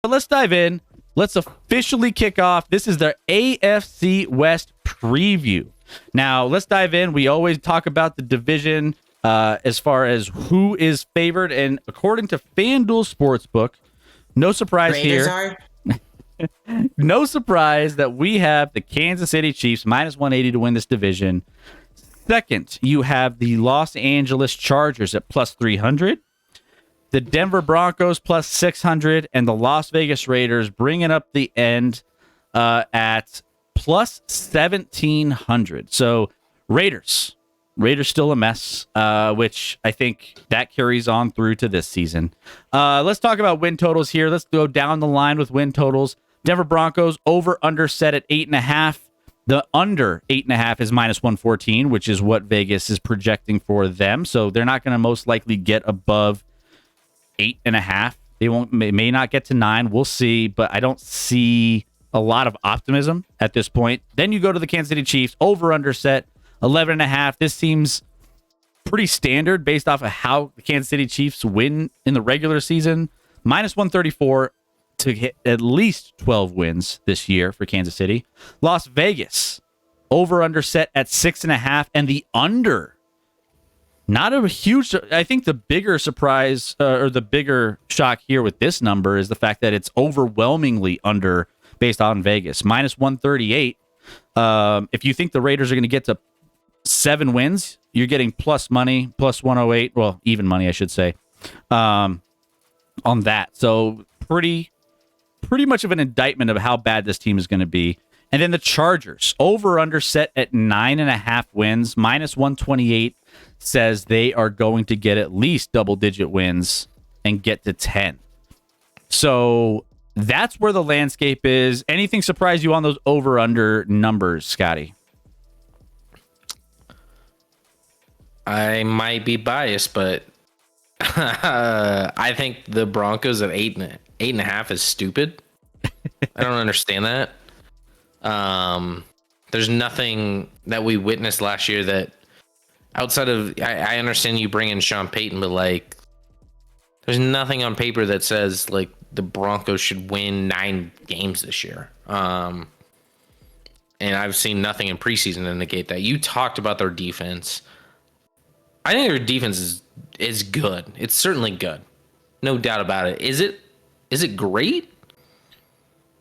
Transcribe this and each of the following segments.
But let's dive in. Let's officially kick off. This is the AFC West Preview. Now, let's dive in. We always talk about the division as far as who is favored. And according to FanDuel Sportsbook, no surprise Raiders here. No surprise that we have the Kansas City Chiefs minus 180 to win this division. Second, you have the Los Angeles Chargers at plus 300. The Denver Broncos plus 600, and the Las Vegas Raiders bringing up the end at plus 1,700. So Raiders still a mess, which I think that carries on through to this season. Let's talk about win totals here. Let's go down the line with win totals. Denver Broncos over under set at 8.5. The under 8.5 is minus 114, which is what Vegas is projecting for them. So they're not going to most likely get above 8.5. They may not get to 9. We'll see, but I don't see a lot of optimism at this point. Then you go to the Kansas City Chiefs over under set 11.5. This seems pretty standard based off of how the Kansas City Chiefs win in the regular season. Minus 134 to hit at least 12 wins this year for Kansas City. Las Vegas over under set at 6.5, and the under. Not a huge, I think the bigger surprise or the bigger shock here with this number is the fact that it's overwhelmingly under based on Vegas. Minus 138. If you think the Raiders are going to get to 7 wins, you're getting plus money, plus 108. Well, even money, I should say, on that. So pretty much of an indictment of how bad this team is going to be. And then the Chargers over under set at 9.5 wins. Minus 128 says they are going to get at least double-digit wins and get to 10. So that's where the landscape is. Anything surprise you on those over-under numbers, Scotty? I might be biased, but I think the Broncos at 8.5 is stupid. I don't understand that. There's nothing that we witnessed last year that outside of, I understand you bring in Sean Payton, but like, there's nothing on paper that says like the Broncos should win 9 games this year. And I've seen nothing in preseason to negate that. You talked about their defense. I think their defense is good. It's certainly good. No doubt about it. Is it great?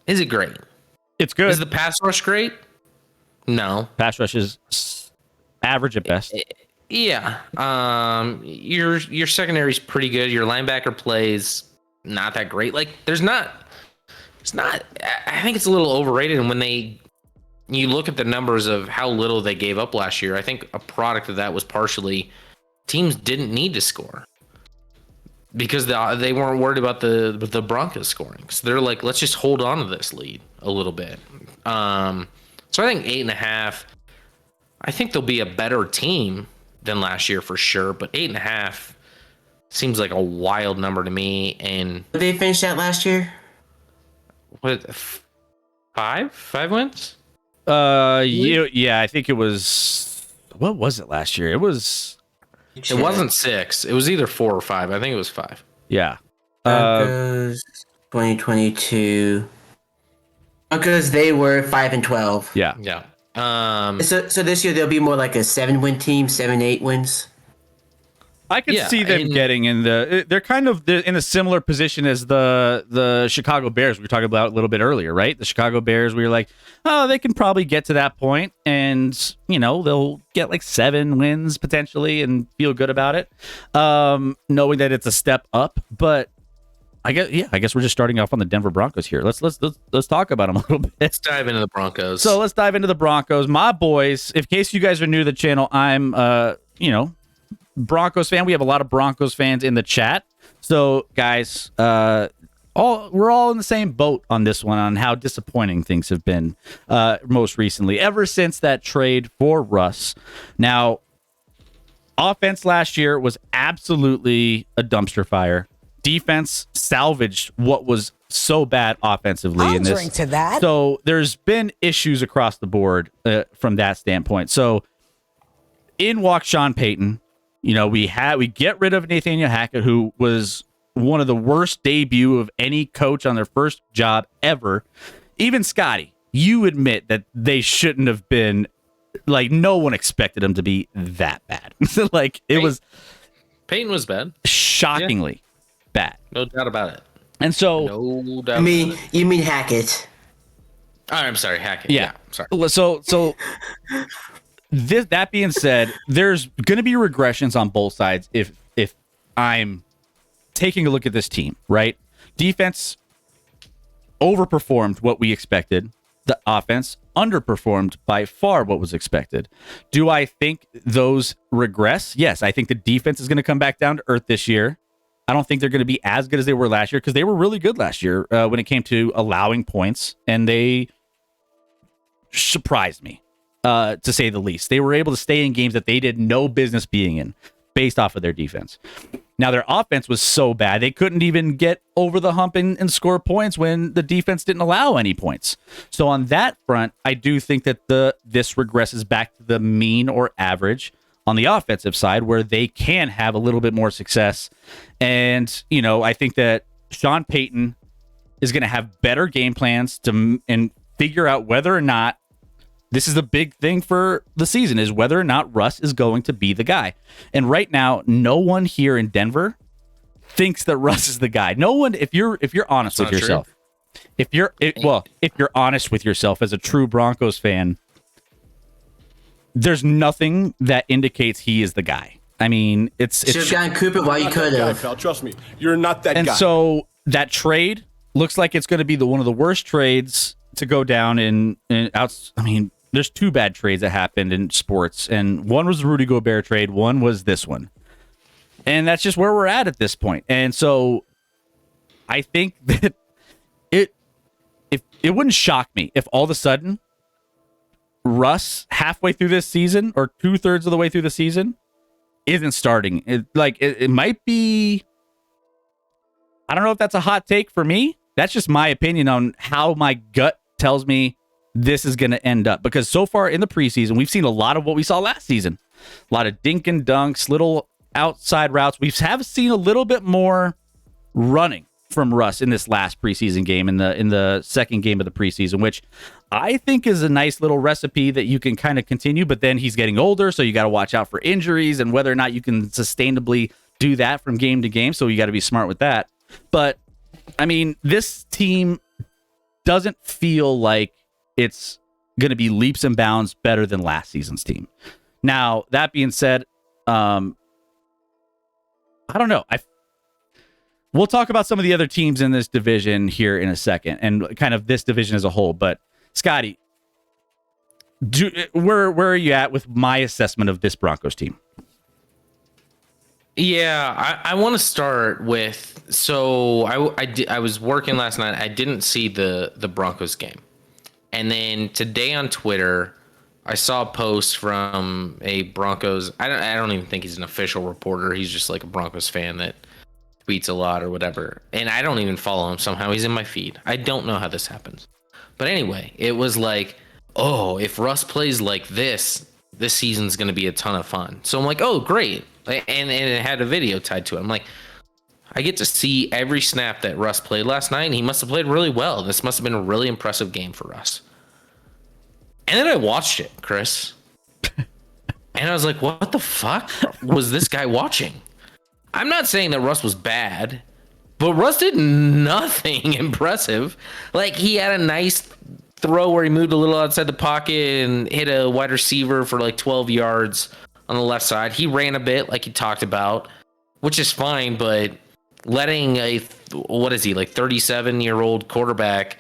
Is it great? It's good. Is the pass rush great? No. Pass rush is average at best. Yeah. Your secondary is pretty good. Your linebacker plays not that great. Like it's not, I think it's a little overrated. And when you look at the numbers of how little they gave up last year, I think a product of that was partially teams didn't need to score because they weren't worried about the Broncos scoring. So they're like, let's just hold on to this lead a little bit. So I think 8.5, I think they'll be a better team than last year for sure, but 8.5 seems like a wild number to me. And Did they finish that last year? what, 5 wins? Yeah, I think it was, what was it last year? It wasn't 6. It was either 4 or 5. I think it was 5. Yeah. Broncos 2022. Broncos, they were 5-12. Yeah. Yeah. So this year they'll be more like a 7-win team, 7-8 wins. I could see them getting in they're kind of in a similar position as the Chicago Bears we were talking about a little bit earlier, right? The Chicago Bears, we were like, oh, they can probably get to that point and, they'll get like 7 wins potentially and feel good about it. Knowing that it's a step up, but I guess we're just starting off on the Denver Broncos here. Let's talk about them a little bit. Let's dive into the Broncos. So let's dive into the Broncos. My boys, in case you guys are new to the channel, I'm Broncos fan. We have a lot of Broncos fans in the chat. So guys, we're all in the same boat on this one on how disappointing things have been most recently, ever since that trade for Russ. Now, offense last year was absolutely a dumpster fire. Defense salvaged what was so bad offensively in this. To that. So there's been issues across the board from that standpoint. So in walks Sean Payton. We get rid of Nathaniel Hackett, who was one of the worst debut of any coach on their first job ever. Even Scotty, you admit that they shouldn't have been, like, no one expected them to be that bad. Like, it was Peyton was bad, shockingly bad, no doubt about it. and so No doubt. You mean Hackett? Oh, I'm sorry, Hackett. yeah. Sorry. So that being said, there's going to be regressions on both sides if I'm taking a look at this team, right? Defense overperformed what we expected. The offense underperformed by far what was expected. Do I think those regress? Yes, I think the defense is going to come back down to earth this year. I don't think they're going to be as good as they were last year because they were really good last year when it came to allowing points, and they surprised me, to say the least. They were able to stay in games that they did no business being in based off of their defense. Now, their offense was so bad, they couldn't even get over the hump and score points when the defense didn't allow any points. So on that front, I do think that this regresses back to the mean or average on the offensive side where they can have a little bit more success. And, I think that Sean Payton is going to have better game plans and figure out whether or not this is the big thing for the season, is whether or not Russ is going to be the guy. And right now, no one here in Denver thinks that Russ is the guy. No one, if you're honest with yourself, if you're honest with yourself as a true Broncos fan, there's nothing that indicates he is the guy. I mean, it's should have gotten Cooper while you could have. Trust me, you're not that guy. And so that trade looks like it's going to be one of the worst trades to go down in outs. I mean, there's two bad trades that happened in sports, and one was the Rudy Gobert trade, one was this one. And that's just where we're at this point. And so I think that it wouldn't shock me if all of a sudden Russ, halfway through this season or 2/3 of the way through the season, isn't starting. It might be, I don't know if that's a hot take for me. That's just my opinion on how my gut tells me this is going to end up, because so far in the preseason, we've seen a lot of what we saw last season. A lot of dink and dunks, little outside routes. We have seen a little bit more running from Russ in this last preseason game, in the second game of the preseason, which I think is a nice little recipe that you can kind of continue. But then he's getting older, so you got to watch out for injuries and whether or not you can sustainably do that from game to game. So you got to be smart with that. But I mean, this team doesn't feel like it's going to be leaps and bounds better than last season's team. Now, that being said, I don't know. We'll talk about some of the other teams in this division here in a second, and kind of this division as a whole. But Scotty, where are you at with my assessment of this Broncos team? Yeah, I want to start with, so I was working last night. I didn't see the Broncos game. And then today on Twitter, I saw a post from a Broncos. I don't even think he's an official reporter. He's just like a Broncos fan that tweets a lot or whatever. And I don't even follow him. Somehow he's in my feed. I don't know how this happens. But anyway, it was like, oh, if Russ plays like this season's going to be a ton of fun. So I'm like, oh, great. And it had a video tied to it. I'm like, I get to see every snap that Russ played last night, and he must have played really well. This must have been a really impressive game for Russ. And then I watched it, Chris. And I was like, what the fuck was this guy watching? I'm not saying that Russ was bad, but Russ did nothing impressive. Like, he had a nice throw where he moved a little outside the pocket and hit a wide receiver for like 12 yards on the left side. He ran a bit like he talked about, which is fine, but letting a, what is he, like 37-year-old quarterback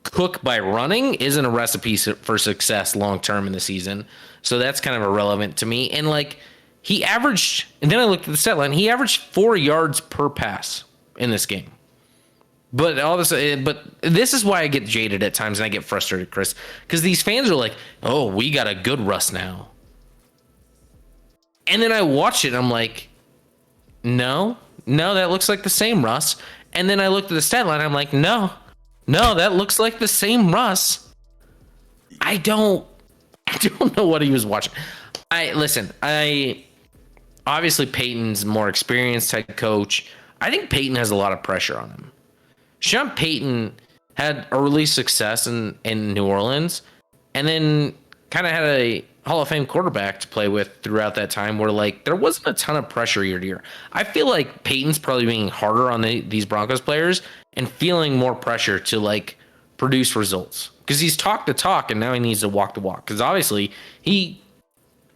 cook by running isn't a recipe for success long-term in the season. So that's kind of irrelevant to me. And like, he averaged, and then I looked at the stat line, he averaged 4 yards per pass in this game. But all this, but this is why I get jaded at times and I get frustrated, Chris, because these fans are like, "Oh, we got a good Russ now," and then I watch it, and I'm like, "No, that looks like the same Russ." And then I looked at the stat line, and I'm like, "No, that looks like the same Russ." I don't know what he was watching. I obviously Peyton's more experienced head coach. I think Peyton has a lot of pressure on him. Sean Payton had early success in New Orleans, and then kind of had a Hall of Fame quarterback to play with throughout that time where like there wasn't a ton of pressure year to year. I feel like Peyton's probably being harder on these Broncos players and feeling more pressure to like produce results because he's talked the talk and now he needs to walk the walk because obviously he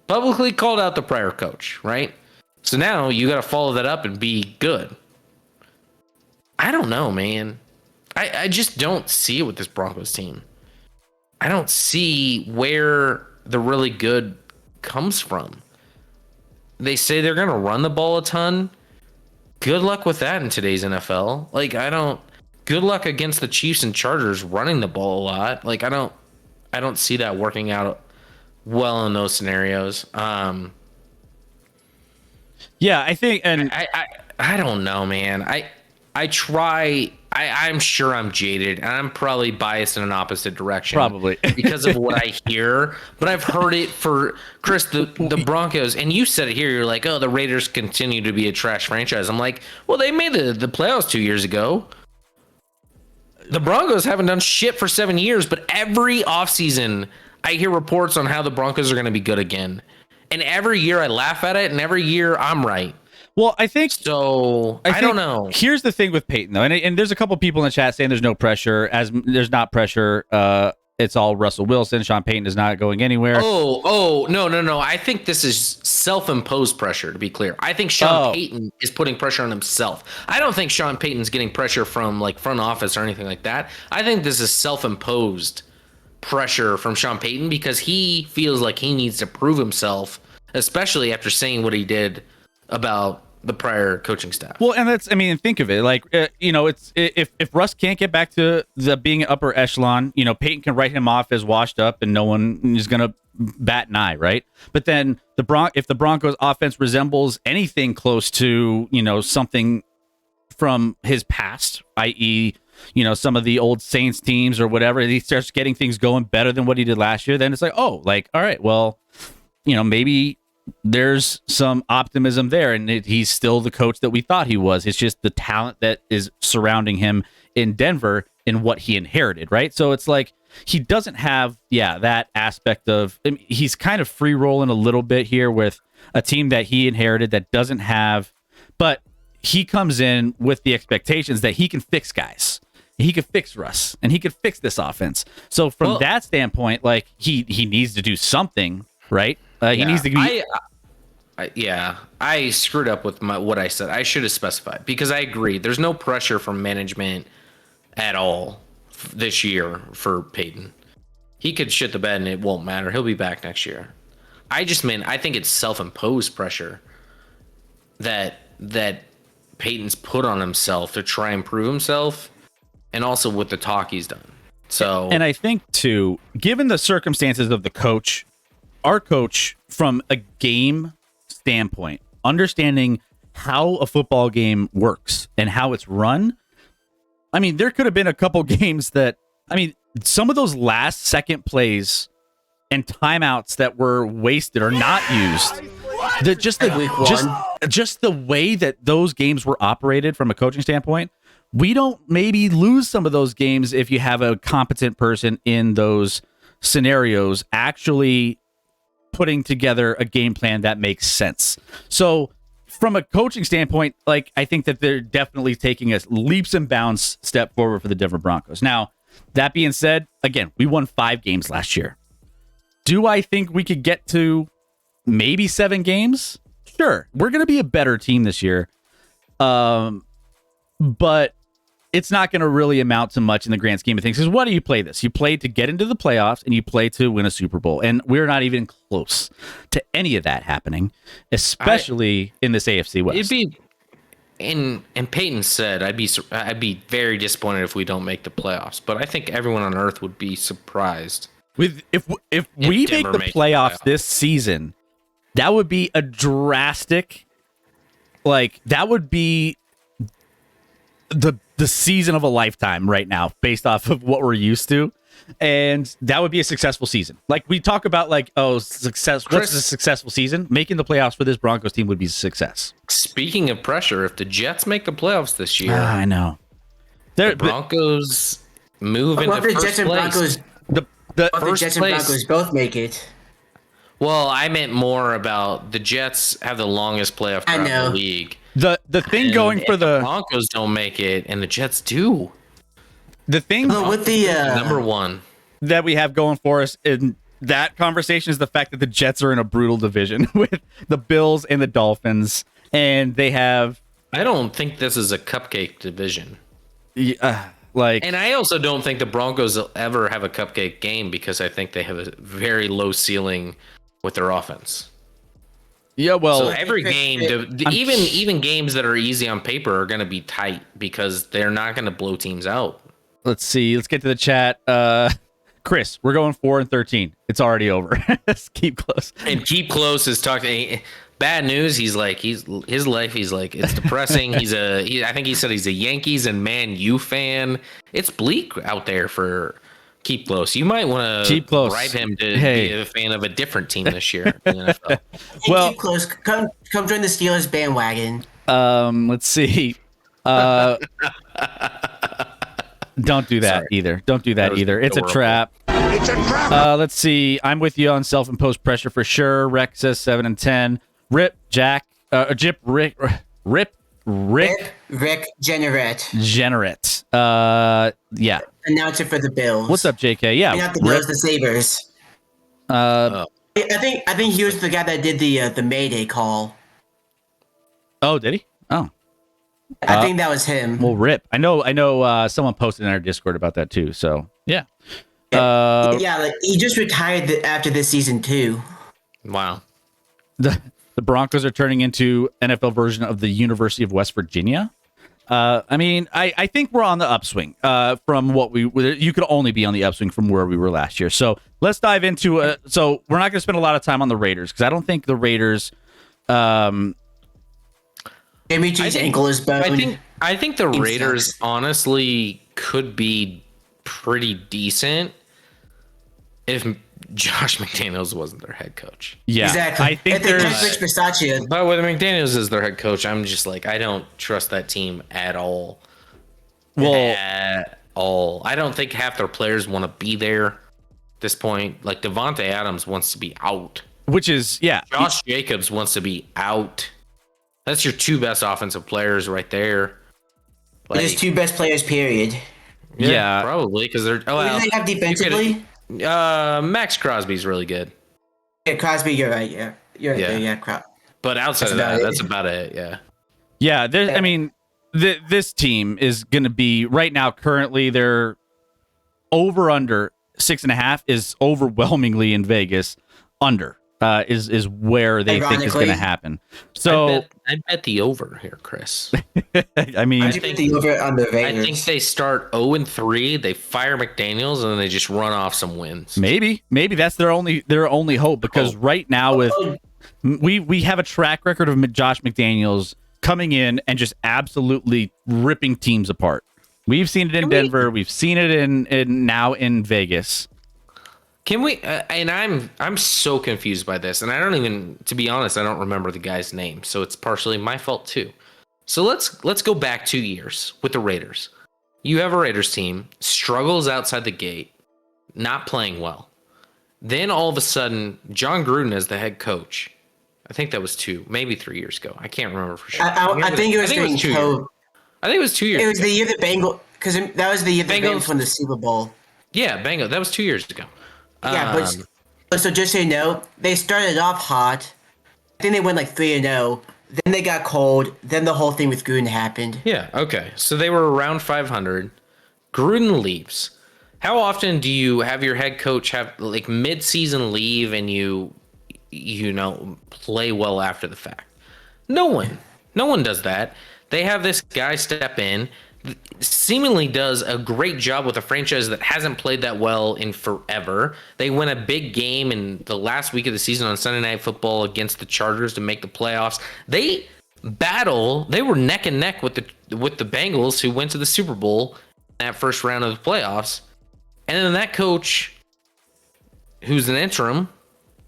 publicly called out the prior coach, right? So now you got to follow that up and be good. I don't know, man. I just don't see it with this Broncos team. I don't see where the really good comes from. They say they're going to run the ball a ton. Good luck with that in today's NFL. Like, good luck against the Chiefs and Chargers running the ball a lot. Like, I don't see that working out well in those scenarios. Yeah, I think, and I don't know, man. I'm sure I'm jaded and I'm probably biased in an opposite direction. Probably. Because of what I hear. But I've heard it for Chris, the Broncos, and you said it here, you're like, oh, the Raiders continue to be a trash franchise. I'm like, well, they made the playoffs 2 years ago. The Broncos haven't done shit for 7 years, but every offseason I hear reports on how the Broncos are going to be good again. And every year I laugh at it, and every year I'm right. Well, I think so. I don't know. Here's the thing with Peyton, though, and there's a couple people in the chat saying there's no pressure. As there's not pressure, it's all Russell Wilson. Sean Payton is not going anywhere. No. I think this is self-imposed pressure. To be clear, I think Sean Payton is putting pressure on himself. I don't think Sean Payton's getting pressure from like front office or anything like that. I think this is self-imposed pressure from Sean Payton because he feels like he needs to prove himself, especially after saying what he did about the prior coaching staff. Well, and think of it like, it's if Russ can't get back to being upper echelon, Peyton can write him off as washed up and no one is going to bat an eye, right? But then if the Broncos offense resembles anything close to, something from his past, i.e., some of the old Saints teams or whatever, he starts getting things going better than what he did last year, then it's like, all right, well, maybe there's some optimism there, and he's still the coach that we thought he was. It's just the talent that is surrounding him in Denver and what he inherited, right? So it's like he doesn't have, that aspect of, he's kind of free rolling a little bit here with a team that he inherited that doesn't have, but he comes in with the expectations that he can fix guys. He could fix Russ, and he could fix this offense. So from that standpoint, like he needs to do something, right? He needs to be. I screwed up with what I said. I should have specified because I agree. There's no pressure from management at all this year for Peyton. He could shit the bed and it won't matter. He'll be back next year. I think it's self-imposed pressure that Peyton's put on himself to try and prove himself, and also with the talk he's done. So, and I think too, given the circumstances of the coach. Our coach, from a game standpoint, understanding how a football game works and how it's run, there could have been a couple games that, some of those last second plays and timeouts that were wasted or not used. Just the way that those games were operated from a coaching standpoint, we don't maybe lose some of those games if you have a competent person in those scenarios actually putting together a game plan that makes sense. So from a coaching standpoint, like I think that they're definitely taking a leaps and bounds step forward for the Denver Broncos. Now, that being said, again, we won 5 games last year. Do I think we could get to maybe 7 games? Sure. We're going to be a better team this year. But it's not going to really amount to much in the grand scheme of things. Because what do you play this? You play to get into the playoffs and you play to win a Super Bowl. And we're not even close to any of that happening, especially in this AFC West. It'd be, and Peyton said, I'd be very disappointed if we don't make the playoffs. But I think everyone on earth would be surprised. If we make the playoffs this season, that would be a drastic, that would be the season of a lifetime right now, based off of what we're used to. And that would be a successful season. Like we talk about, like, oh, success. What's a successful season? Making the playoffs for this Broncos team would be a success. Speaking of pressure, if the Jets make the playoffs this year, I know the Broncos move into the first Jets and place. Broncos? the The Jets and Broncos both make it. Well, I meant more about the Jets have the longest playoff drought in the league. The thing And going for if the Broncos don't make it, and the Jets do. The thing with the number one that we have going for us in that conversation is the fact that the Jets are in a brutal division with the Bills and the Dolphins, and they have. I don't think this is a cupcake division. And I also don't think the Broncos will ever have a cupcake game because I think they have a very low ceiling with their offense. Yeah, well, so every game, even games that are easy on paper are going to be tight because they're not going to blow teams out. Let's see. Let's get to the chat. Chris, we're going 4-13. It's already over. Let's keep close. And keep close is talking. Bad news. He's like his life. He's like it's depressing. I think he said he's a Yankees and Man U fan. It's bleak out there for Keep Close. You might want to bribe him to be a fan of a different team this year in the NFL. Well, Keep Close. Come join the Steelers bandwagon. Let's see. Don't do that either. Don't do that either. It's a trap. It's a trap. Let's see. I'm with you on self-imposed pressure for sure. Rex says 7 and 10. Rip Jack. Jip Rick. Rick Generette. Yeah. Announcer for the Bills. What's up, JK? Yeah. Not the Bills, the Sabres. I think he was the guy that did the Mayday call. Oh, did he? Oh. I think that was him. Well, Rip. I know. Someone posted in our Discord about that too. So yeah. Like he just retired after this season too. Wow. The Broncos are turning into NFL version of the University of West Virginia. I mean, I think we're on the upswing from what you could only be on the upswing from where we were last year. So let's dive into so we're not going to spend a lot of time on the Raiders because I don't think the Raiders. Jimmy G's ankle is bone. I think the Raiders honestly could be pretty decent if Josh McDaniels wasn't their head coach. Yeah, exactly. I think Rich Bisaccia. But with McDaniels as their head coach, I'm just like, I don't trust that team at all. At all. I don't think half their players want to be there at this point. Like Devontae Adams wants to be out. Which is, yeah. Josh Jacobs wants to be out. That's your two best offensive players right there. Like, his two best players, period. Yeah, probably because they're. Oh, well, who do they have defensively? Max Crosby's really good. Yeah, Crosby, you're right. Yeah, you're right. Yeah, But outside of that, that's about it. Yeah. Yeah, I mean, this team is going to be right now. Currently, they're over under 6.5 is overwhelmingly in Vegas. Under is where they think is going to happen. So I bet the over here, Chris. I mean, I think the over on the Raiders. I think they start 0-3. They fire McDaniels and then they just run off some wins. Maybe that's their only hope because right now with we have a track record of Josh McDaniels coming in and just absolutely ripping teams apart. We've seen it in Denver. We've seen it in now in Vegas. Can we? And I'm so confused by this, and I don't even, to be honest, I don't remember the guy's name, so it's partially my fault too. So let's go back 2 years with the Raiders. You have a Raiders team struggles outside the gate, not playing well. Then all of a sudden, John Gruden is the head coach. I think that was maybe 3 years ago. I can't remember for sure. I think it was 2 years. I think it was 2 years. It was the year the Bengals, because that was the year the Bengals won the Super Bowl. Yeah, Bengals. That was 2 years ago. Yeah, but so just so you know, they started off hot. I think they went like 3-0. Then they got cold. Then the whole thing with Gruden happened. Yeah, okay. So they were around 500. Gruden leaves. How often do you have your head coach have like mid-season leave and you play well after the fact? No one does that. They have this guy step in, seemingly does a great job with a franchise that hasn't played that well in forever. They win a big game in the last week of the season on Sunday Night Football against the Chargers to make the playoffs. They were neck and neck with with the Bengals, who went to the Super Bowl in that first round of the playoffs. And then that coach, who's an interim,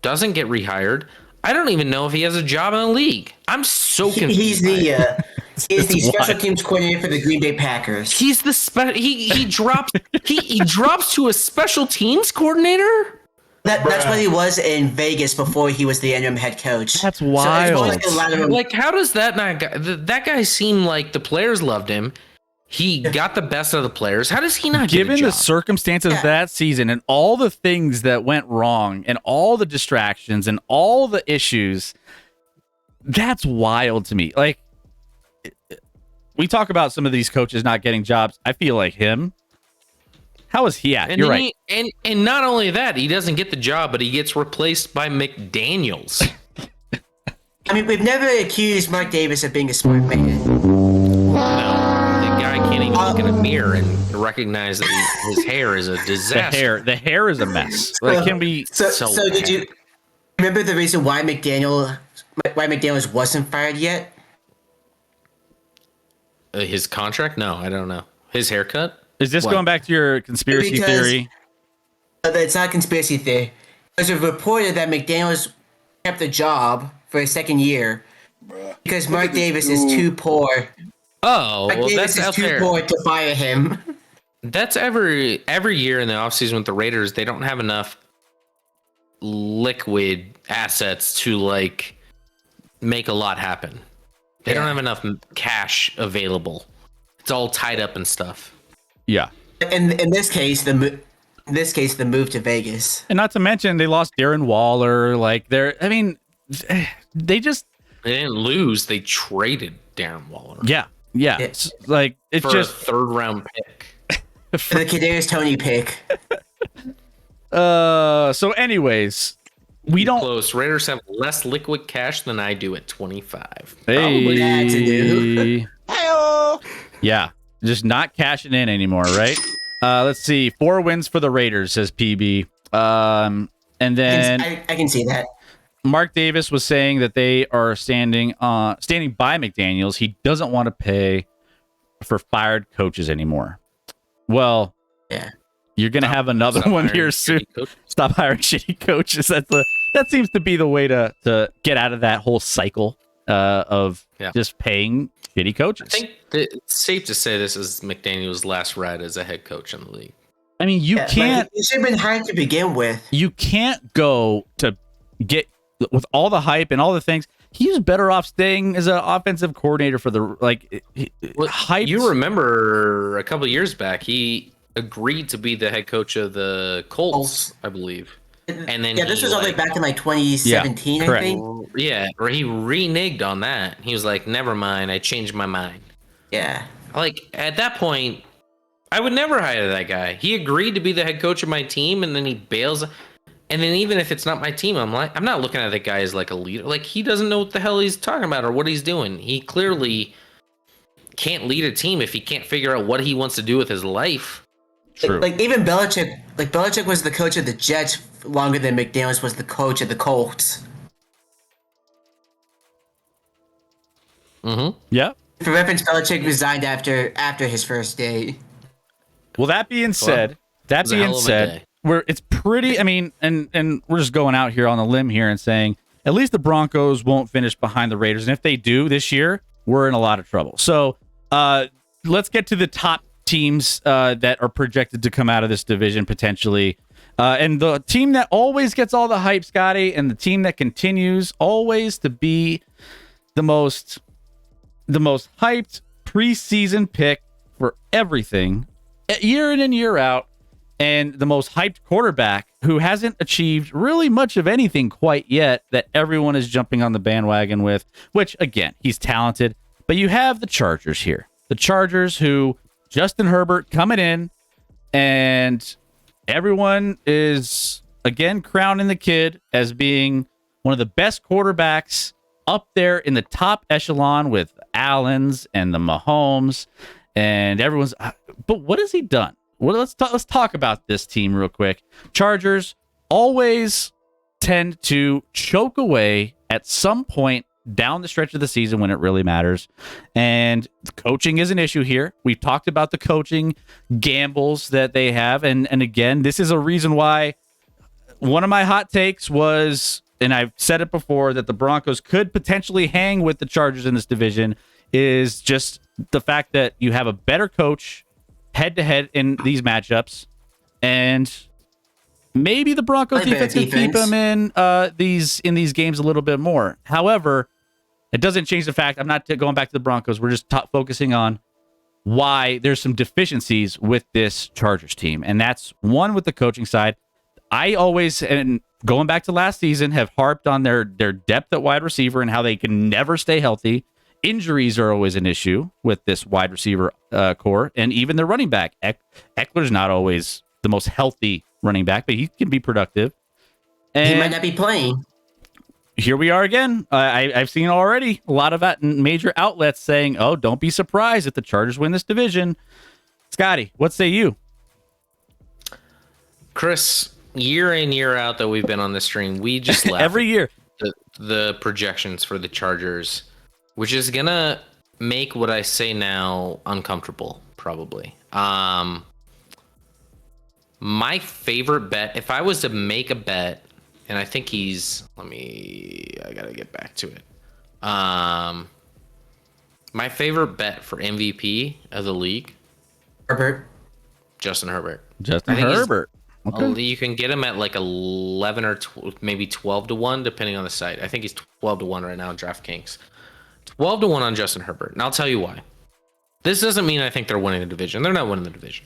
doesn't get rehired. I don't even know if he has a job in the league. I'm so confused. He's the special teams coordinator for the Green Bay Packers. He's the he drops he drops to a special teams coordinator. That's what he was in Vegas before he was the interim head coach. That's wild. So it's Like, how does that not? That guy seemed like the players loved him. He got the best of the players. How does he not get a Given job? the circumstances of that season and all the things that went wrong and all the distractions and all the issues, that's wild to me. Like, we talk about some of these coaches not getting jobs. I feel like him. How is he at? And You're right. And not only that, he doesn't get the job, but he gets replaced by McDaniels. I mean, we've never accused Mark Davis of being a smart man. No, the guy can't even look in a mirror and recognize that his hair is a disaster. The hair is a mess. Like, can we? So did you remember the reason why McDaniels wasn't fired yet? His contract? No, I don't know. His haircut? Is this going back to your conspiracy theory? It's not a conspiracy theory. It was reported that McDaniels kept the job for a second year because Mark Davis is too poor. Oh, Mark well, Davis that's is out too there. poor to fire him. That's every year in the offseason with the Raiders, they don't have enough liquid assets to like make a lot happen. They don't have enough cash available. It's all tied up and stuff. Yeah. In this case, the move to Vegas. And not to mention, they lost Darren Waller. Like, they didn't lose. They traded Darren Waller. Yeah. It's like, it's for just a third round pick. For the Kadarius Toney pick. So anyways, we don't Close. Raiders have less liquid cash than I do at 25. Probably had to do. Yeah, just not cashing in anymore, right? Let's see. 4 wins for the Raiders, says PB. And then I can see that. Mark Davis was saying that they are standing by McDaniels. He doesn't want to pay for fired coaches anymore. Well, yeah, you're gonna have another one here soon. Stop hiring shitty coaches. That seems to be the way to get out of that whole cycle of just paying shitty coaches. I think it's safe to say this is McDaniel's last ride as a head coach in the league. I mean, you can't. He should have been hired to begin with. You can't go to get with all the hype and all the things. He was better off staying as an offensive coordinator for the hype. You remember a couple of years back, he agreed to be the head coach of the Colts, I believe. And then this was all the way back in like 2017, I think. Yeah, or he reneged on that. He was like, "Never mind, I changed my mind." Yeah. Like at that point, I would never hire that guy. He agreed to be the head coach of my team, and then he bails. And then even if it's not my team, I'm not looking at that guy as like a leader. Like he doesn't know what the hell he's talking about or what he's doing. He clearly can't lead a team if he can't figure out what he wants to do with his life. True. Like even Belichick, Belichick was the coach of the Jets longer than McDaniels was the coach of the Colts. Mm-hmm. Yeah. For reference, Belichick resigned after his first day. Well, that being said, it's pretty. I mean, and we're just going out here on a limb here and saying at least the Broncos won't finish behind the Raiders, and if they do this year, we're in a lot of trouble. So let's get to the top teams that are projected to come out of this division potentially. And the team that always gets all the hype, Scotty, and the team that continues always to be the most hyped preseason pick for everything, year in and year out, and the most hyped quarterback who hasn't achieved really much of anything quite yet that everyone is jumping on the bandwagon with, which, again, he's talented. But you have the Chargers here. The Chargers who Justin Herbert coming in, and everyone is, again, crowning the kid as being one of the best quarterbacks up there in the top echelon with Allens and the Mahomes and everyone's. But what has he done? Well, let's talk about this team real quick. Chargers always tend to choke away at some point down the stretch of the season when it really matters. And coaching is an issue here. We've talked about the coaching gambles that they have. And again, this is a reason why one of my hot takes was, and I've said it before, that the Broncos could potentially hang with the Chargers in this division, is just the fact that you have a better coach head-to-head in these matchups. And maybe the Broncos defense can keep them in these games a little bit more. However, it doesn't change the fact, I'm not going back to the Broncos. We're just focusing on why there's some deficiencies with this Chargers team. And that's one with the coaching side. I always, and going back to last season, have harped on their depth at wide receiver and how they can never stay healthy. Injuries are always an issue with this wide receiver core. And even the running back. Eckler's not always the most healthy running back, but he can be productive. And he might not be playing. Here we are again. I've seen already a lot of major outlets saying, oh, don't be surprised if the Chargers win this division. Scotty, what say you? Chris, year in, year out that we've been on this stream, we just laugh every year the projections for the Chargers, which is going to make what I say now uncomfortable, probably. My favorite bet, if I was to make a bet, and I think I gotta get back to it. My favorite bet for MVP of the league, Herbert. Justin Herbert. Justin Herbert. Okay. You can get him at like 11 or maybe 12 to 1, depending on the site. I think he's 12 to 1 right now on DraftKings. 12 to 1 on Justin Herbert. And I'll tell you why. This doesn't mean I think they're winning the division. They're not winning the division.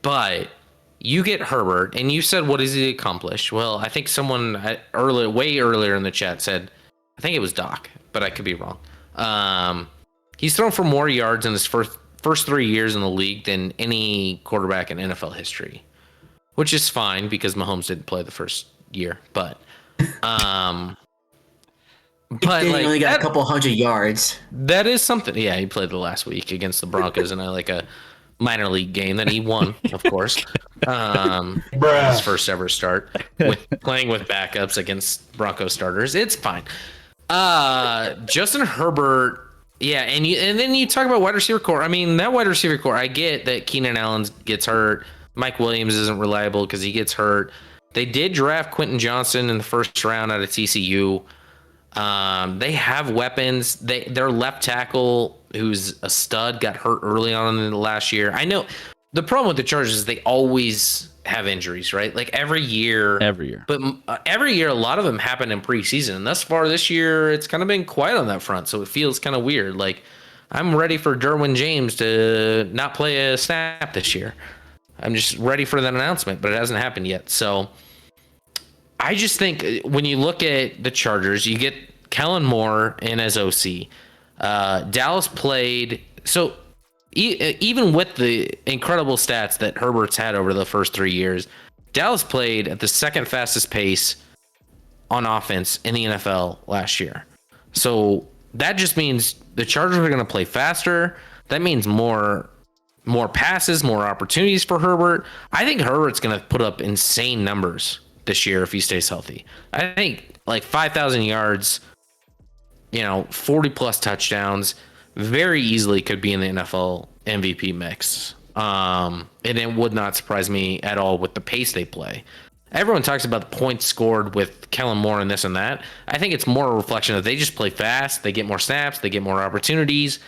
But you get Herbert, and you said, what does he accomplish? Well, I think someone way earlier in the chat said, I think it was Doc, but I could be wrong. He's thrown for more yards in his first 3 years in the league than any quarterback in NFL history, which is fine because Mahomes didn't play the first year. But He only got a couple hundred yards. That is something. Yeah, he played the last week against the Broncos in a minor league game that he won, of course. His first ever start with playing with backups against Broncos starters. It's fine. Justin Herbert, yeah, and then you talk about wide receiver core. I mean, that wide receiver core, I get that Keenan Allen gets hurt. Mike Williams isn't reliable because he gets hurt. They did draft Quentin Johnson in the first round out of TCU. They have weapons. Their left tackle, who's a stud, got hurt early on in the last year. I know the problem with the Chargers is they always have injuries, right? Like every year. But every year, a lot of them happen in preseason. And thus far this year, it's kind of been quiet on that front. So it feels kind of weird. Like I'm ready for Derwin James to not play a snap this year. I'm just ready for that announcement, but it hasn't happened yet. So I just think when you look at the Chargers, you get Kellen Moore in as OC. Dallas played. So even with the incredible stats that Herbert's had over the first 3 years, Dallas played at the second fastest pace on offense in the NFL last year. So that just means the Chargers are going to play faster. That means more passes, more opportunities for Herbert. I think Herbert's going to put up insane numbers this year if he stays healthy. I think like 5,000 yards, 40 plus touchdowns, very easily could be in the NFL MVP mix. And it would not surprise me at all with the pace they play. Everyone talks about the points scored with Kellen Moore and this and that. I think it's more a reflection that they just play fast, they get more snaps, they get more opportunities,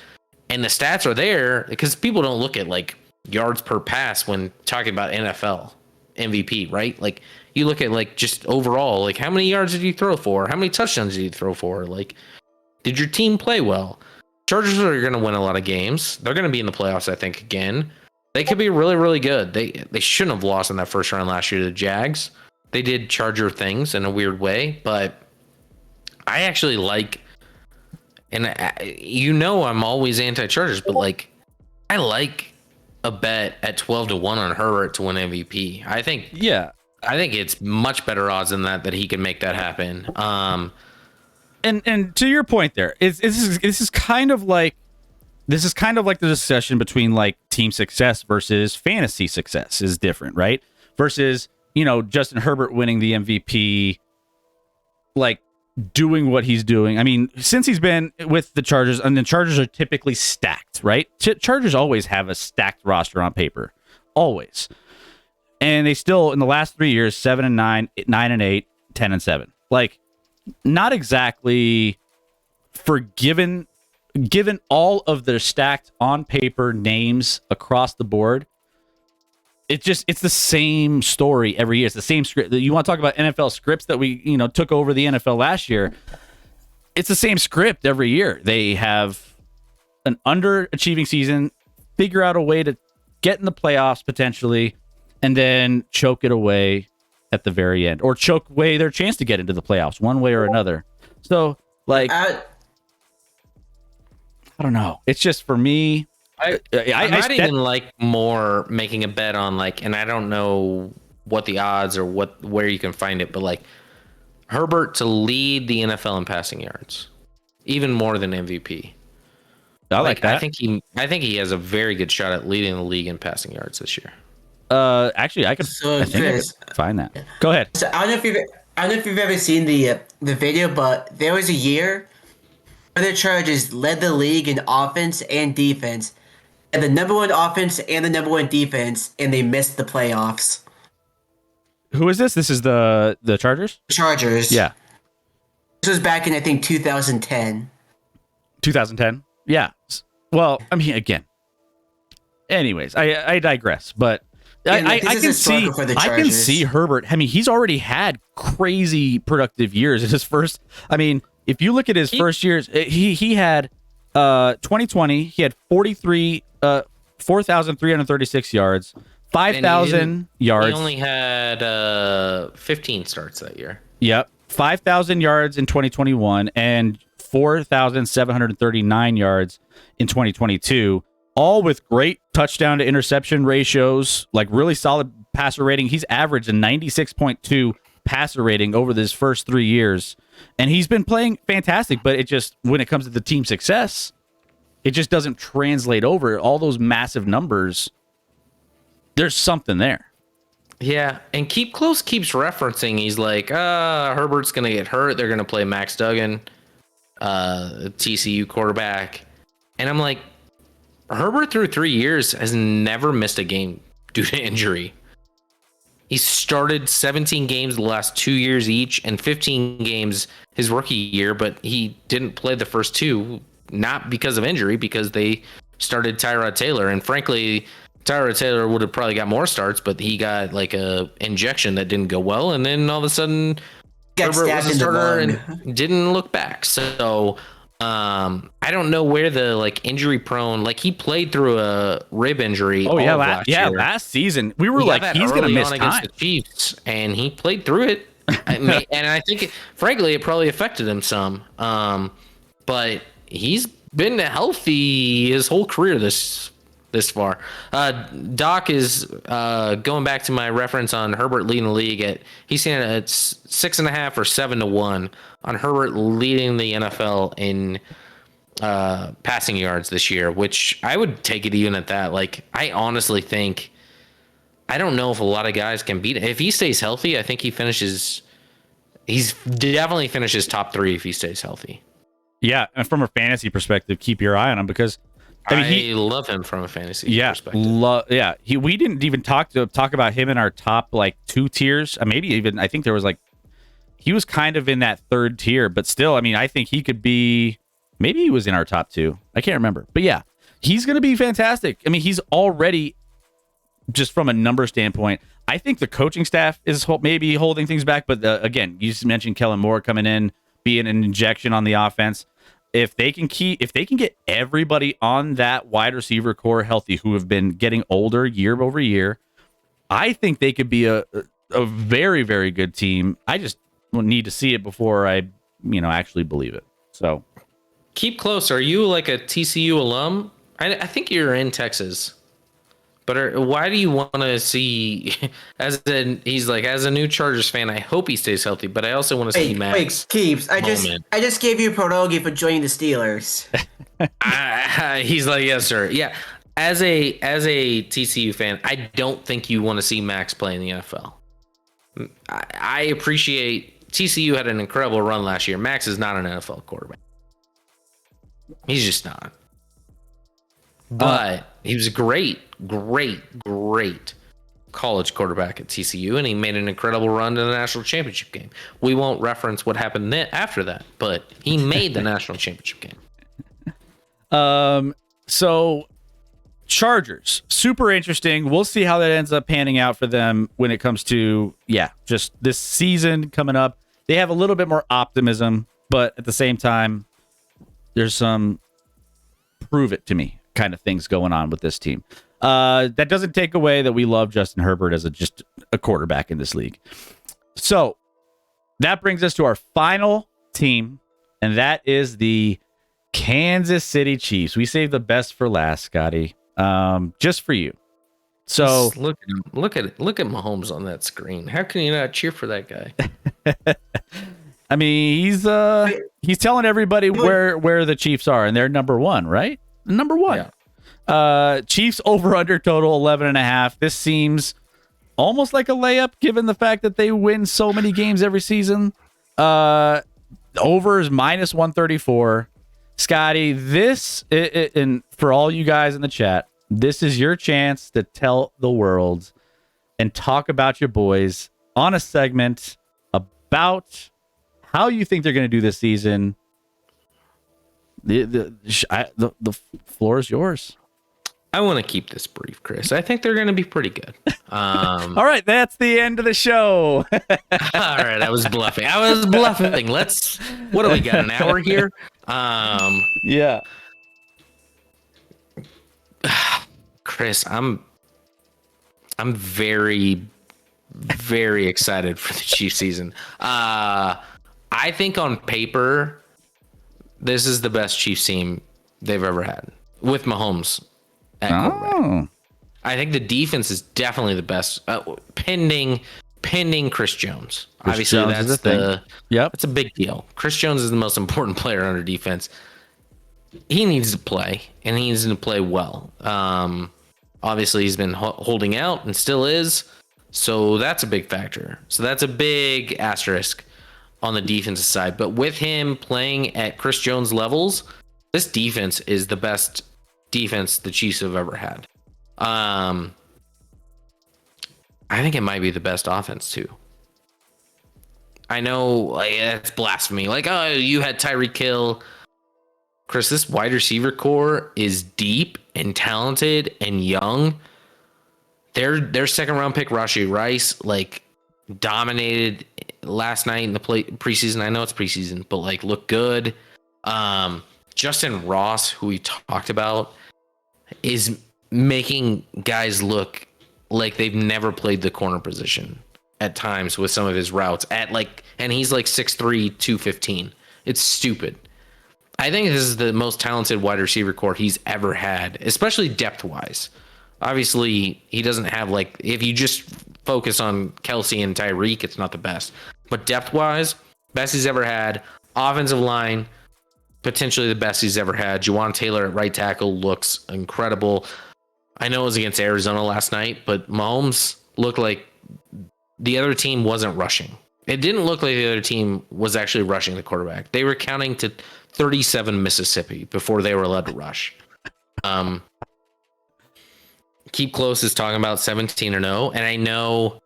and the stats are there because people don't look at like yards per pass when talking about NFL MVP, right? Like you look at like just overall, like how many yards did you throw for? How many touchdowns did you throw for? Like, did your team play well? Chargers are going to win a lot of games. They're going to be in the playoffs, I think, again. They could be really, really good. They shouldn't have lost in that first round last year to the Jags. They did Charger things in a weird way, but I actually like, and I'm always anti-Chargers, but like I like a bet at 12 to 1 on Herbert to win MVP. I think it's much better odds than that he can make that happen. And to your point there, this is kind of like the discussion between like team success versus fantasy success is different, right? Versus, Justin Herbert winning the MVP. Like doing what he's doing. I mean, since he's been with the Chargers, and the Chargers are typically stacked, right? Chargers always have a stacked roster on paper, always. And they still, in the last 3 years, 7-9, 9-8, 10-7. Like, not exactly forgiven, given all of their stacked on paper names across the board. It's the same story every year. It's the same script. You want to talk about NFL scripts that we, took over the NFL last year. It's the same script every year. They have an underachieving season, figure out a way to get in the playoffs potentially, and then choke it away at the very end, or choke away their chance to get into the playoffs one way or another. So, like, I don't know. It's just, for me, I might even like more making a bet on, like, and I don't know what the odds or where you can find it, but like Herbert to lead the NFL in passing yards, even more than MVP. I like that. I think he has a very good shot at leading the league in passing yards this year. Actually, I could find that. Go ahead. So I don't know if you've ever seen the video, but there was a year where the Chargers led the league in offense and defense, and the number one offense and the number one defense, and they missed the playoffs. Who is this? This is the Chargers? Chargers. Yeah. This was back in, I think, 2010. 2010? Yeah. Well, I mean, again. Anyways, I digress, but I can see Herbert. I mean, he's already had crazy productive years in his first. I mean, if you look at his first years, he had 2020, he had 4,336 yards, 5,000 yards. He only had 15 starts that year. Yep. 5,000 yards in 2021 and 4,739 yards in 2022, all with great touchdown to interception ratios, like really solid passer rating. He's averaged a 96.2 passer rating over his first 3 years, and he's been playing fantastic, but it just, when it comes to the team success, it just doesn't translate over. All those massive numbers, there's something there. Yeah, and Keep Close keeps referencing, he's like, Herbert's going to get hurt. They're going to play Max Duggan, TCU quarterback. And I'm like, Herbert through 3 years has never missed a game due to injury. He started 17 games the last 2 years each and 15 games his rookie year, but he didn't play the first two, not because of injury, because they started Tyrod Taylor. And frankly, Tyrod Taylor would have probably got more starts, but he got like a injection that didn't go well, and then all of a sudden Herbert was a starter and didn't look back. So I don't know where the like injury prone, like he played through a rib injury. Oh yeah, last season we were like, he's gonna miss time against the Chiefs, and he played through it. And I think, frankly, it probably affected him some. But he's been healthy his whole career this far. Doc is going back to my reference on Herbert leading the league he's saying it's 6.5 or 7-1 on Herbert leading the NFL in passing yards this year, which I would take it even at that. Like, I honestly think, I don't know if a lot of guys can beat it. If he stays healthy, I think he's definitely finishes top 3 if he stays healthy. Yeah, and from a fantasy perspective, keep your eye on him, because I love him from a fantasy perspective. We didn't even talk about him in our top like 2 tiers. Maybe even, I think there was like, he was kind of in that 3rd tier, but still, I mean, I think he could be, maybe he was in our top 2. I can't remember, but yeah, he's going to be fantastic. I mean, he's already, just from a number standpoint, I think the coaching staff is maybe holding things back, but again, you just mentioned Kellen Moore coming in, being an injection on the offense. If they can get everybody on that wide receiver core healthy, who have been getting older year over year, I think they could be a very, very good team. I just need to see it before I, actually believe it. So, Keep Close. Are you like a TCU alum? I think you're in Texas. But why do you want to see, he's like, as a new Chargers fan, I hope he stays healthy, but I also want to see Max. Wait, Keeps, I just gave you a pierogi for joining the Steelers. He's like, yes, sir. Yeah. As a TCU fan, I don't think you want to see Max play in the NFL. I appreciate TCU had an incredible run last year. Max is not an NFL quarterback. He's just not. But he was a great college quarterback at TCU, and he made an incredible run to the national championship game. We won't reference what happened after that, but he made the national championship game. So Chargers, super interesting. We'll see how that ends up panning out for them when it comes to, just this season coming up. They have a little bit more optimism, but at the same time, there's some prove it to me kind of things going on with this team. That doesn't take away that we love Justin Herbert as just a quarterback in this league. So that brings us to our final team, and that is the Kansas City Chiefs. We saved the best for last, Scotty. Just for you. So just look at Mahomes on that screen. How can you not cheer for that guy? I mean, he's telling everybody where the Chiefs are, and they're number one, right? Number one. Yeah. Chiefs over under total 11.5. This seems almost like a layup given the fact that they win so many games every season. Over is minus 134. Scotty, and for all you guys in the chat, this is your chance to tell the world and talk about your boys on a segment about how you think they're going to do this season. The floor is yours. I want to keep this brief, Chris. I think they're going to be pretty good. All right, that's the end of the show. All right, I was bluffing. What do we got, an hour here? Yeah. Chris, I'm very, very excited for the Chiefs season. I think on paper, this is the best Chiefs team they've ever had with Mahomes at quarterback. I think the defense is definitely the best, pending Chris Jones. Obviously, that's that's a big deal. Chris Jones is the most important player under defense. He needs to play, and he needs to play well. Obviously, he's been holding out and still is, so that's a big factor. So that's a big asterisk on the defensive side. But with him playing at Chris Jones levels, this defense is the best defense the Chiefs have ever had. I think it might be the best offense too. I know it's blasphemy. You had Tyreek Hill. Chris, this wide receiver core is deep and talented and young. Their second round pick, Rashee Rice, dominated last night in the preseason. I know it's preseason, but looked good. Justin Ross, who we talked about, is making guys look like they've never played the corner position at times with some of his routes and he's 6'3", 215. It's stupid. I think this is the most talented wide receiver core he's ever had, especially depth wise. Obviously, he doesn't have if you just focus on Kelsey and Tyreek, it's not the best. But depth wise, best he's ever had. Offensive line, potentially the best he's ever had. Juwan Taylor at right tackle looks incredible. I know it was against Arizona last night, but Mahomes looked like the other team wasn't rushing. It didn't look like the other team was actually rushing the quarterback. They were counting to 37 Mississippi before they were allowed to rush. Keep Close is talking about 17-0, and I know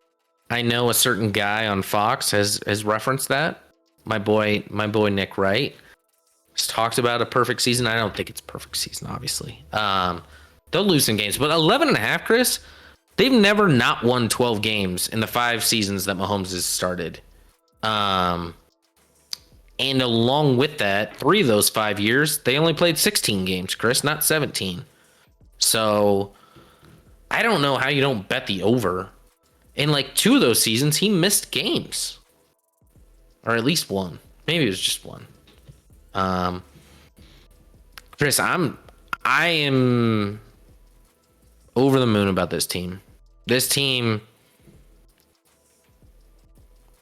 a certain guy on Fox has referenced that. My boy Nick Wright has talked about a perfect season. I don't think it's a perfect season, obviously. They'll lose some games, but 11.5, Chris, they've never not won 12 games in the 5 seasons that Mahomes has started. And along with that, 3 of those 5 years, they only played 16 games, Chris, not 17. So I don't know how you don't bet the over. In 2 of those seasons, he missed games. Or at least 1. Maybe it was just 1. Chris, I am over the moon about this team. This team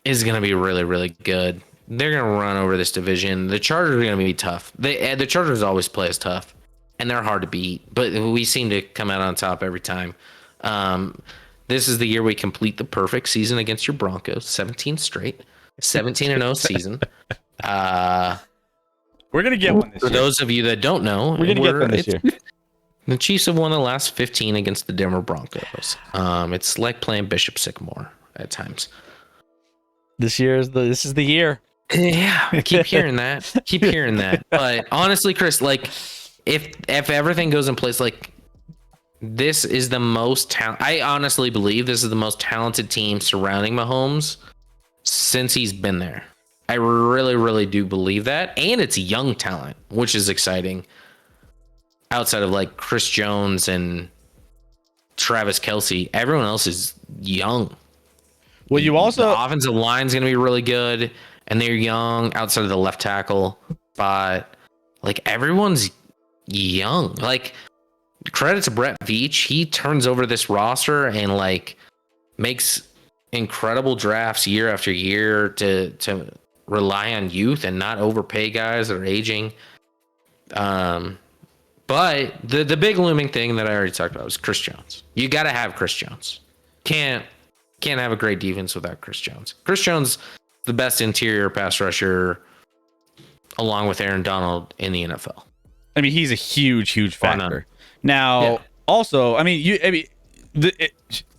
is going to be really, really good. They're going to run over this division. The Chargers are going to be tough. The Chargers always play as tough, and they're hard to beat, but we seem to come out on top every time. This is the year we complete the perfect season against your Broncos, 17 straight. 17-0 season. We're gonna get one this For year. those of you that don't know, We're gonna get them this year. The Chiefs have won the last 15 against the Denver Broncos. It's like playing Bishop Sycamore at times. This is the year. Yeah, I keep hearing that. Keep hearing that. But honestly, Chris, like if everything goes in place, like this is the most I honestly believe this is the most talented team surrounding Mahomes since he's been there. I really, really do believe that. And it's young talent, which is exciting. Outside of like Chris Jones and Travis Kelce, everyone else is young. Well, you also the offensive line's going to be really good, and they're young outside of the left tackle spot. Like everyone's young. Like credit to Brett Veach, he turns over this roster and like makes incredible drafts year after year to rely on youth and not overpay guys that are aging. But the big looming thing that I already talked about was Chris Jones. You got to have Chris Jones. Can't have a great defense without Chris Jones. Chris Jones, the best interior pass rusher, along with Aaron Donald in the NFL. I mean, he's a huge factor. Now, also, I mean,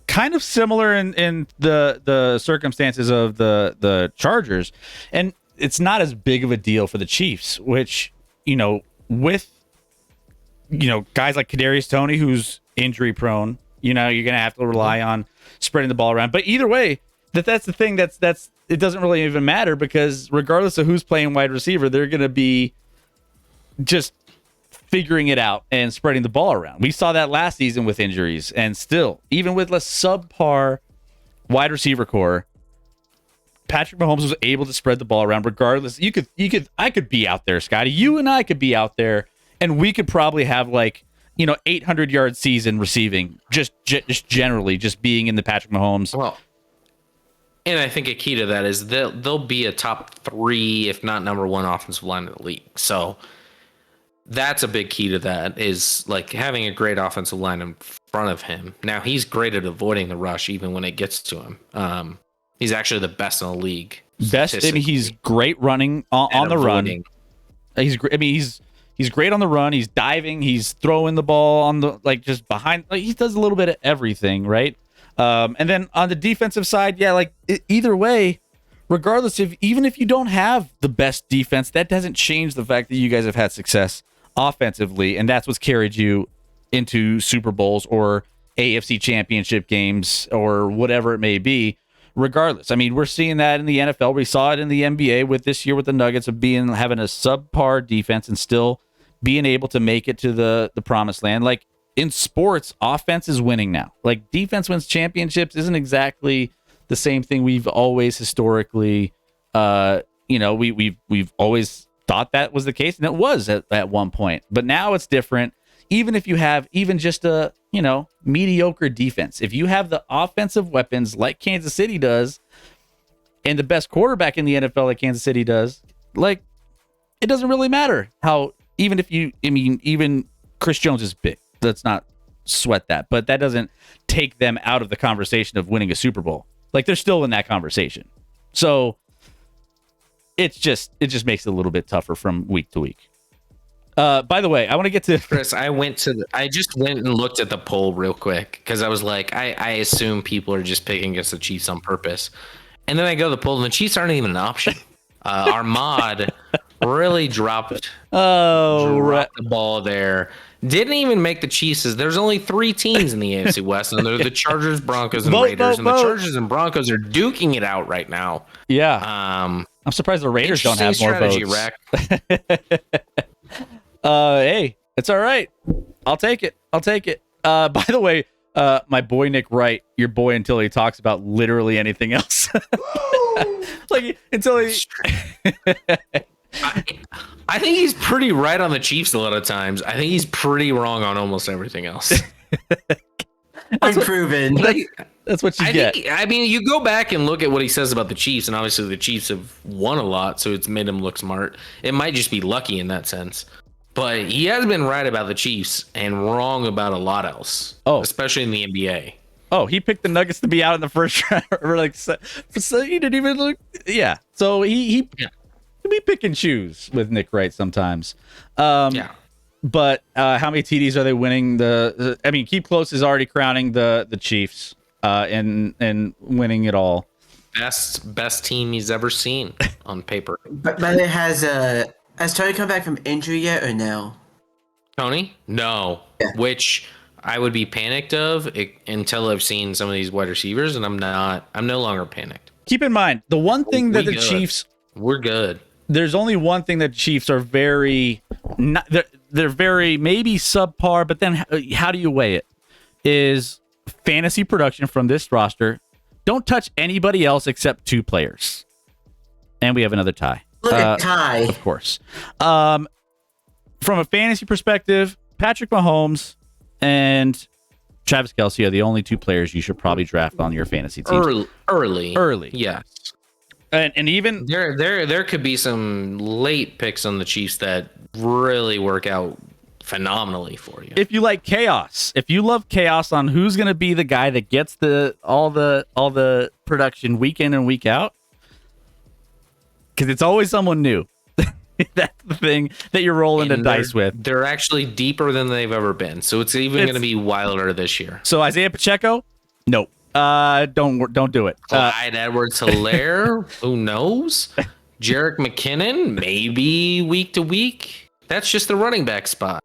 kind of similar in the circumstances of the Chargers, and it's not as big of a deal for the Chiefs, which, with guys like Kadarius Toney, who's injury prone, you're going to have to rely on spreading the ball around. But either way, that's the thing that's it doesn't really even matter, because regardless of who's playing wide receiver, they're going to be just figuring it out and spreading the ball around. We saw that last season with injuries, and still, even with a subpar wide receiver core, Patrick Mahomes was able to spread the ball around regardless. I could be out there, Scotty. You and I could be out there, and we could probably have 800-yard season receiving, just generally, just being in the Patrick Mahomes. Well, and I think a key to that is they'll be a top 3, if not number 1 offensive line in the league. So that's a big key to that, is like having a great offensive line in front of him. Now he's great at avoiding the rush, even when it gets to him. He's actually the best in the league. Best. I mean, he's great running on the run. He's great on the run. He's diving. He's throwing the ball on the just behind. He does a little bit of everything, right? And then on the defensive side, either way, regardless even if you don't have the best defense, that doesn't change the fact that you guys have had success offensively, and that's what's carried you into Super Bowls or AFC Championship games or whatever it may be. Regardless, I mean, we're seeing that in the NFL. We saw it in the NBA with this year with the Nuggets of having a subpar defense and still being able to make it to the promised land. Like in sports, offense is winning now. Like defense wins championships isn't exactly the same thing we've always historically, we've always thought that was the case, and it was at one point. But now it's different. Even if you have even just a mediocre defense, if you have the offensive weapons like Kansas City does, and the best quarterback in the NFL like Kansas City does, it doesn't really matter how. Even Chris Jones is big. Let's not sweat that, but that doesn't take them out of the conversation of winning a Super Bowl. They're still in that conversation. So it just makes it a little bit tougher from week to week. By the way, I want to get to Chris. I just went and looked at the poll real quick because I was like, I assume people are just picking against the Chiefs on purpose, and then I go to the poll and the Chiefs aren't even an option. Our mod really dropped the ball there. Didn't even make the Chiefs. There's only 3 teams in the AFC West, and they're the Chargers, Broncos, and Raiders. And the Chargers and Broncos are duking it out right now. Yeah. I'm surprised the Raiders don't have more votes. Hey, it's all right. I'll take it. By the way, my boy Nick Wright, your boy until he talks about literally anything else. Until he. I think he's pretty right on the Chiefs a lot of times. I think he's pretty wrong on almost everything else. Unproven. That's what you get. You go back and look at what he says about the Chiefs, and obviously the Chiefs have won a lot, so it's made him look smart. It might just be lucky in that sense. But he has been right about the Chiefs and wrong about a lot else. Especially in the NBA. Oh, he picked the Nuggets to be out in the first round. Or like, so he didn't even look. Yeah. So he be pick and choose with Nick Wright sometimes. Yeah. But how many TDs are they winning? I mean, Keep Close is already crowning the Chiefs and winning it all. Best team he's ever seen on paper. But it has Tony come back from injury yet or no? Tony? No. Yeah. Which I would be panicked until I've seen some of these wide receivers, and I'm no longer panicked. Keep in mind, the one thing that the Chiefs... We're good. There's only one thing that the Chiefs are very... They're very maybe subpar, but then how do you weigh it? Is fantasy production from this roster. Don't touch anybody else except 2 players. And we have another tie. Look at Ty. Of course. From a fantasy perspective, Patrick Mahomes and Travis Kelce are the only 2 players you should probably draft on your fantasy team. Early. Yes. And even there could be some late picks on the Chiefs that really work out phenomenally for you. If you like chaos, if you love chaos on who's going to be the guy that gets all the production week in and week out, because it's always someone new. That's the thing that you're rolling the dice with. They're actually deeper than they've ever been, so it's even going to be wilder this year. So Isaiah Pacheco, nope. Don't do it. Clyde Edwards-Helaire, who knows? Jerick McKinnon, maybe week to week. That's just the running back spot.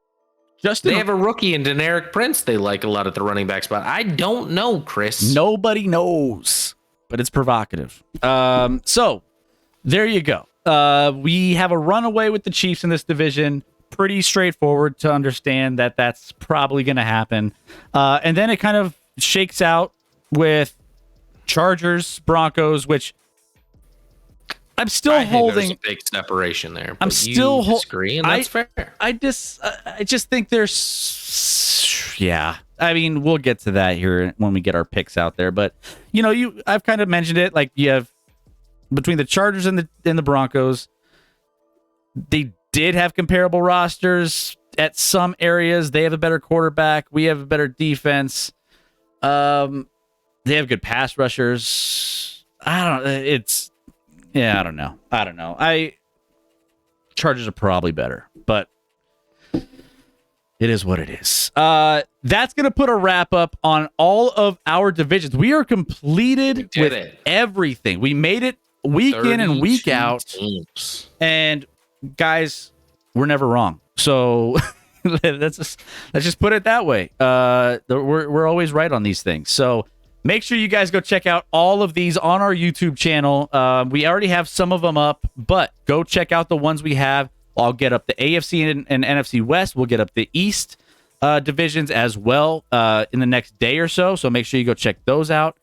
They have a rookie in Deneric Prince they like a lot at the running back spot. I don't know, Chris. Nobody knows, but it's provocative. So there you go. We have a runaway with the Chiefs in this division. Pretty straightforward to understand that that's probably going to happen. And then it kind of shakes out with Chargers, Broncos, which I'm still holding. There's a big separation there. I'm still disagree, and that's fair. I just think there's, yeah. I mean, we'll get to that here when we get our picks out there. But I've kind of mentioned it. Like you have between the Chargers and the Broncos, they did have comparable rosters at some areas. They have a better quarterback. We have a better defense. They have good pass rushers. I don't know. Chargers are probably better, but it is what it is. That's going to put a wrap up on all of our divisions. We are completed with everything. We made it week in and week out. Teams. And guys, we're never wrong. So let's just put it that way. We're always right on these things. So make sure you guys go check out all of these on our YouTube channel. We already have some of them up, but go check out the ones we have. I'll get up the AFC and NFC West. We'll get up the East divisions as well in the next day or so. So make sure you go check those out.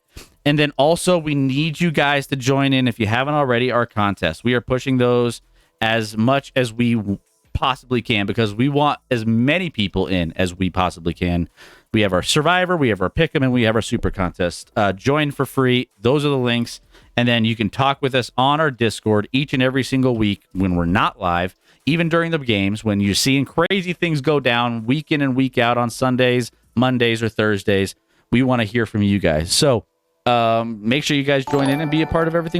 And then also, we need you guys to join in, if you haven't already, our contest. We are pushing those as much as we possibly can because we want as many people in as we possibly can. We have our Survivor, we have our Pick'em, and we have our Super Contest. Join for free. Those are the links. And then you can talk with us on our Discord each and every single week when we're not live, even during the games, when you're seeing crazy things go down week in and week out on Sundays, Mondays, or Thursdays. We want to hear from you guys. So make sure you guys join in and be a part of everything